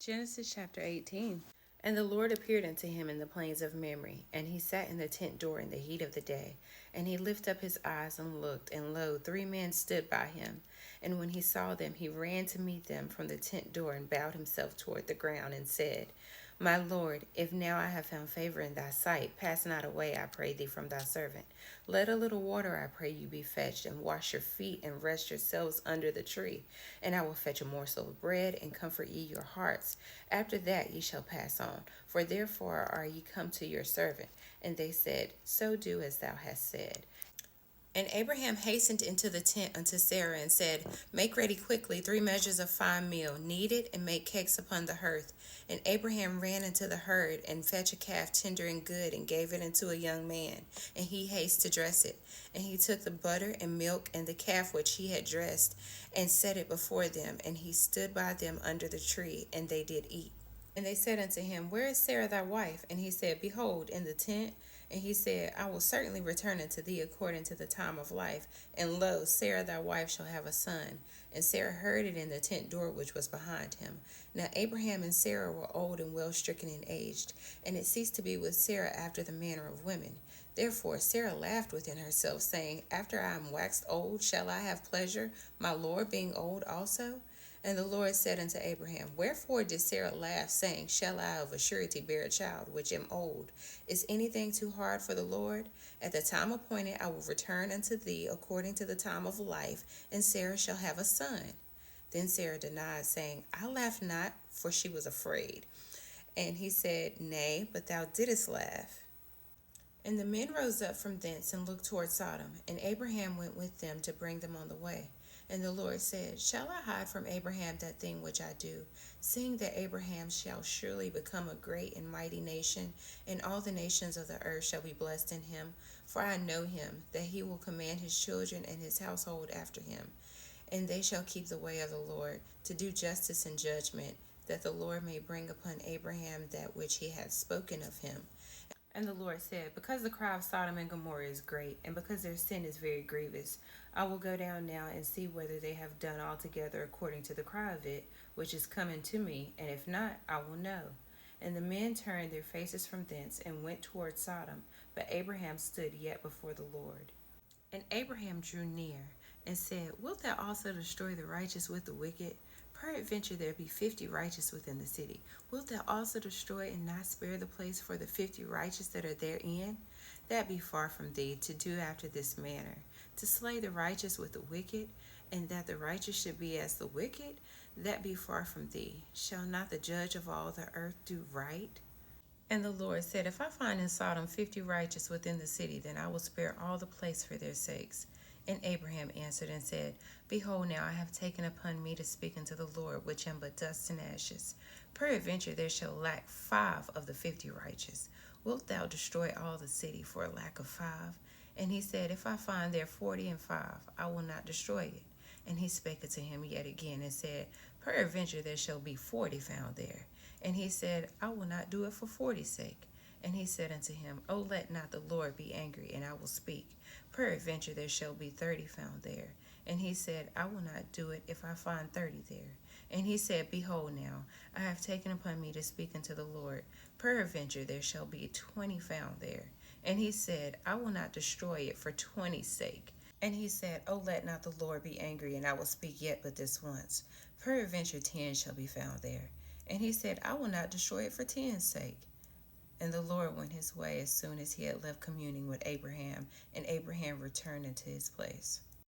Genesis chapter 18. And the Lord appeared unto him in the plains of Mamre, and he sat in the tent door in the heat of the day. And he lifted up his eyes and looked, and lo, 3 men stood by him. And when he saw them, he ran to meet them from the tent door, and bowed himself toward the ground, and said, My Lord, if now I have found favor in thy sight, pass not away, I pray thee, from thy servant. Let a little water, I pray you, be fetched, and wash your feet, and rest yourselves under the tree. And I will fetch a morsel of bread, and comfort ye your hearts. After that ye shall pass on, for therefore are ye come to your servant. And they said, So do as thou hast said. And Abraham hastened into the tent unto Sarah, and said, Make ready quickly 3 measures of fine meal, knead it, and make cakes upon the hearth. And Abraham ran into the herd, and fetched a calf tender and good, and gave it unto a young man, and he hasted to dress it. And he took the butter and milk, and the calf which he had dressed, and set it before them. And he stood by them under the tree, and they did eat. And they said unto him, Where is Sarah thy wife? And he said, Behold, in the tent. And he said, I will certainly return unto thee according to the time of life. And lo, Sarah thy wife shall have a son. And Sarah heard it in the tent door which was behind him. Now Abraham and Sarah were old and well stricken and aged, and it ceased to be with Sarah after the manner of women. Therefore Sarah laughed within herself, saying, After I am waxed old, shall I have pleasure, my Lord being old also? And the Lord said unto Abraham, Wherefore did Sarah laugh, saying, Shall I of a surety bear a child, which am old? Is anything too hard for the Lord? At the time appointed I will return unto thee according to the time of life, and Sarah shall have a son. Then Sarah denied, saying, I laughed not, for she was afraid. And he said, Nay, but thou didst laugh. And the men rose up from thence and looked toward Sodom, and Abraham went with them to bring them on the way. And the Lord said, Shall I hide from Abraham that thing which I do, seeing that Abraham shall surely become a great and mighty nation, and all the nations of the earth shall be blessed in him? For I know him, that he will command his children and his household after him. And they shall keep the way of the Lord, to do justice and judgment, that the Lord may bring upon Abraham that which he hath spoken of him. And the Lord said, Because the cry of Sodom and Gomorrah is great, and because their sin is very grievous, I will go down now and see whether they have done altogether according to the cry of it, which is coming to me, and if not, I will know. And the men turned their faces from thence, and went toward Sodom, but Abraham stood yet before the Lord. And Abraham drew near, and said, Wilt thou also destroy the righteous with the wicked? Peradventure there be 50 righteous within the city. Wilt thou also destroy and not spare the place for the 50 righteous that are therein? That be far from thee, to do after this manner, to slay the righteous with the wicked, and that the righteous should be as the wicked? That be far from thee. Shall not the judge of all the earth do right? And the Lord said, If I find in Sodom 50 righteous within the city, then I will spare all the place for their sakes. And Abraham answered and said, Behold, now I have taken upon me to speak unto the Lord, which am but dust and ashes. Peradventure there shall lack 5 of the 50 righteous. Wilt thou destroy all the city for a lack of 5? And he said, If I find there 40 and 5, I will not destroy it. And he spake unto him yet again, and said, Peradventure there shall be 40 found there. And he said, I will not do it for 40's sake. And he said unto him, O let not the Lord be angry, and I will speak. Peradventure there shall be 30 found there. And he said, I will not do it if I find 30 there. And he said, Behold now, I have taken upon me to speak unto the Lord. Peradventure there shall be 20 found there. And he said, I will not destroy it for 20's sake. And he said, O let not the Lord be angry, and I will speak yet but this once. Peradventure 10 shall be found there. And he said, I will not destroy it for 10's sake. And the Lord went his way as soon as he had left communing with Abraham, and Abraham returned into his place.